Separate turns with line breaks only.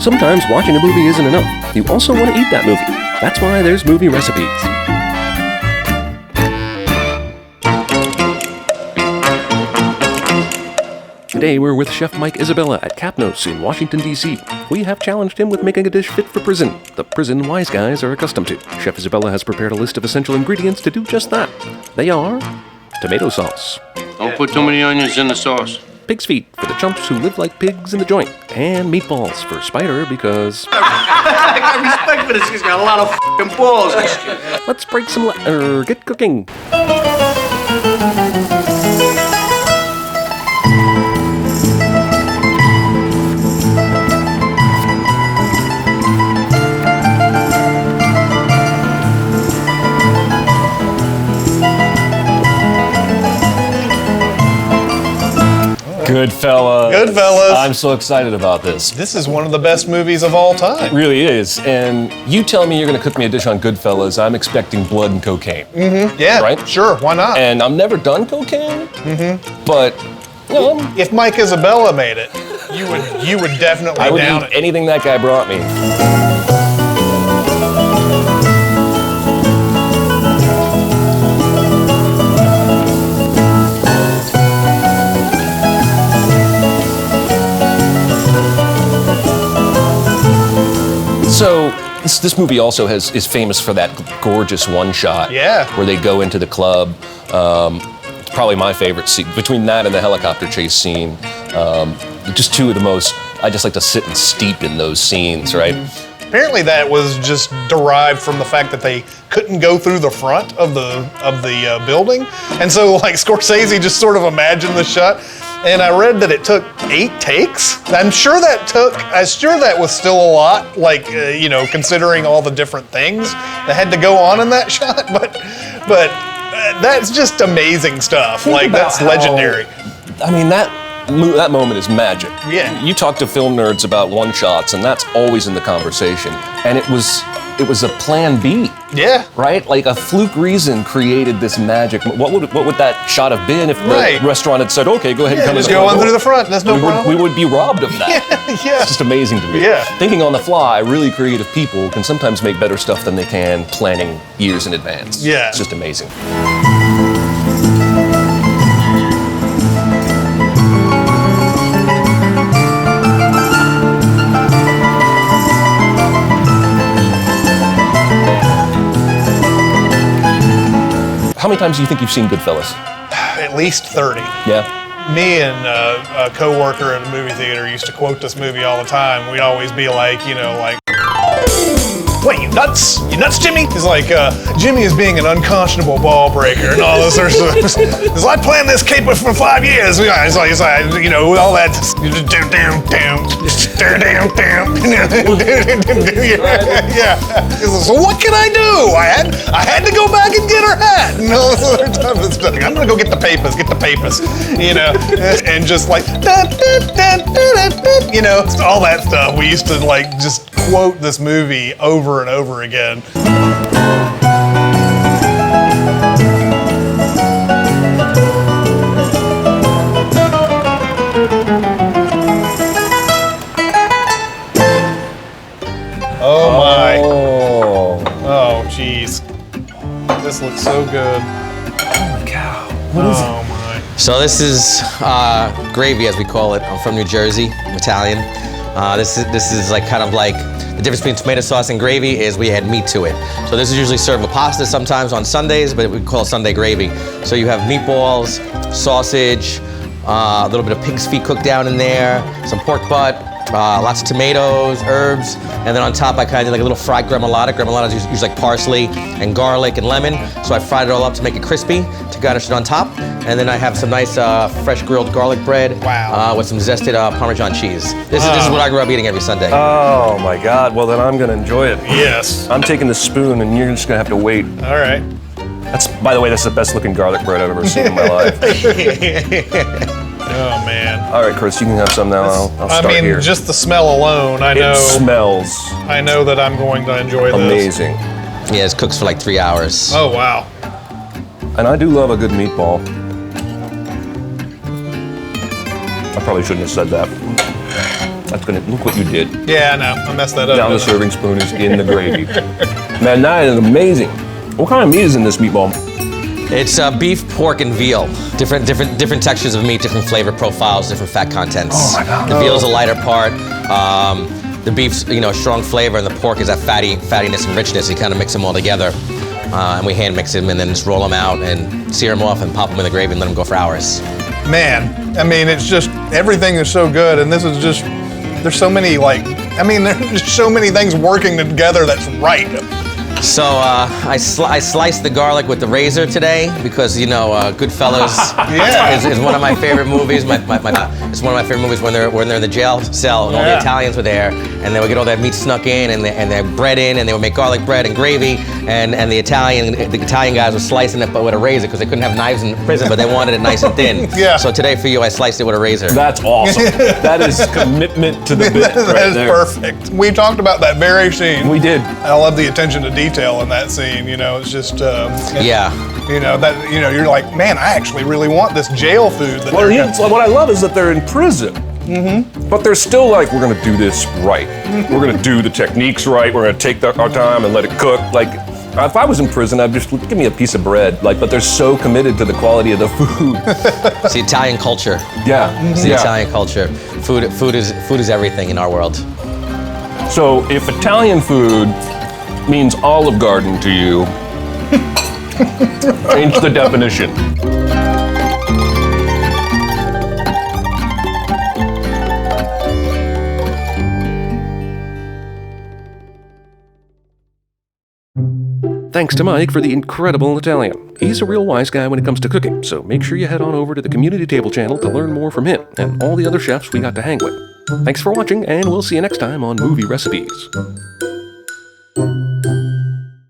Sometimes watching a movie isn't enough. You also want to eat that movie. That's why there's movie recipes. Today we're with Chef Mike Isabella at Kapnos in Washington, D.C. We have challenged him with making a dish fit for prison, the prison wise guys are accustomed to. Chef Isabella has prepared a list of essential ingredients to do just that. They are tomato sauce.
Don't put too many onions in the sauce.
Pig's feet for the chumps who live like pigs in the joint. And meatballs for Spider because...
I got respect for this. He's got a lot of f***ing balls.
Let's break some get cooking.
Goodfellas.
Goodfellas.
I'm so excited about this.
This is one of the best movies of all time.
It really is. And you tell me you're going to cook me a dish on Goodfellas, I'm expecting blood and cocaine.
Mm-hmm. Yeah,
right?
Sure, why not?
And I've never done cocaine, but you know,
if Mike Isabella made it, you would definitely
I would
down
eat
it.
anything that guy brought me. So this movie also is famous for that gorgeous one shot.
Yeah.
Where they go into the club. It's probably my favorite scene. Between that and the helicopter chase scene, just two of the most. I just like to sit and steep in those scenes, right?
Apparently, that was just derived from the fact that they couldn't go through the front of the building, and so like Scorsese just sort of imagined the shot. And I read that it took 8 takes. I'm sure that was still a lot, like, considering all the different things that had to go on in that shot. But that's just amazing stuff. Like, that's legendary.
I mean, that moment is magic.
Yeah.
You talk to film nerds about one shots, and that's always in the conversation. And it was a plan B.
Yeah.
Right? Like a fluke reason created this magic. What would that shot have been if the restaurant had said, okay, go ahead and come in.
Just go on through the front. That's no problem.
We would be robbed of that.
Yeah.
It's just amazing to me.
Yeah.
Thinking on the fly, really creative people can sometimes make better stuff than they can planning years in advance.
Yeah.
It's just amazing. How many times do you think you've seen Goodfellas?
At least 30.
Yeah.
Me and a co-worker at a movie theater used to quote this movie all the time. We'd always be like, what, you nuts? You nuts, Jimmy? He's like, Jimmy is being an unconscionable ball breaker and all this sort of stuff. He's like, I planned this caper for 5 years. He's like, all that, yeah. He's like, so what can I do? I had to go back and get her hat. And all this other type of stuff. I'm gonna go get the papers, and just like, all that stuff. We used to like just quote this movie over and over again. Oh my. Oh jeez. This looks so good.
Holy cow. What is it?
Oh my.
So this is gravy, as we call it. I'm from New Jersey, I'm Italian. This is like kind of like the difference between tomato sauce and gravy is we add meat to it. So this is usually served with pasta sometimes on Sundays, but we call it Sunday gravy. So you have meatballs, sausage, a little bit of pig's feet cooked down in there, some pork butt, lots of tomatoes, herbs, and then on top I kind of did like a little fried gremolata. Gremolata is usually like parsley and garlic and lemon. So I fried it all up to make it crispy, to garnish it on top. And then I have some nice fresh grilled garlic bread with some zested Parmesan cheese. This is what I grew up eating every Sunday.
Oh my God, well then I'm gonna enjoy it.
Yes.
I'm taking the spoon and you're just gonna have to wait.
All right.
By the way, that's the best looking garlic bread I've ever seen in my life.
Oh man.
All right, Chris, you can have some now. I'll start here.
Just the smell alone, I know.
It smells
I know that I'm going to enjoy this.
amazing.
Yeah, it cooks for like 3 hours.
Oh wow.
And I do love a good meatball. I probably shouldn't have said that. That's gonna, look what you did.
Yeah, I know. I messed that up.
Now the
didn't I?
serving spoon is in the gravy. Man, that is amazing. What kind of meat is in this meatball?
It's beef, pork, and veal. Different textures of meat, different flavor profiles, different fat contents.
Oh my God.
The veal's a lighter part. The beef's, strong flavor, and the pork is that fattiness and richness. You kind of mix them all together, and we hand mix them, and then just roll them out and sear them off and pop them in the gravy and let them go for hours.
Man, I mean, it's just, everything is so good, and this is just, there's so many, there's just so many things working together that's right.
So I sliced the garlic with the razor today because Goodfellas
Yeah.
is one of my favorite movies. It's one of my favorite movies when they're in the jail cell and all the
Yeah.
Italians were there, and they would get all that meat snuck in and their bread in, and they would make garlic bread and gravy, and the Italian guys were slicing it but with a razor because they couldn't have knives in prison, but they wanted it nice and thin.
Yeah.
So today for you, I sliced it with a razor.
That's awesome. That is commitment to the bit
That
right
is
there.
perfect. We talked about that very scene.
We did.
I love the attention to detail in that scene. It's just,
Yeah.
you're like, man, I actually really want this jail food. That
Well,
they're
yeah, so what I love is that they're in prison, but they're still like, we're gonna do this right. We're gonna do the techniques right. We're gonna take our time and let it cook. Like, if I was in prison, I'd just give me a piece of bread. Like, but they're so committed to the quality of the food.
It's the Italian culture.
Yeah,
It's the Italian culture. Food is everything in our world.
So if Italian food means Olive Garden to you, change the definition.
Thanks to Mike for the incredible Italian. He's a real wise guy when it comes to cooking, so make sure you head on over to the Community Table channel to learn more from him and all the other chefs we got to hang with. Thanks for watching, and we'll see you next time on Movie Recipes.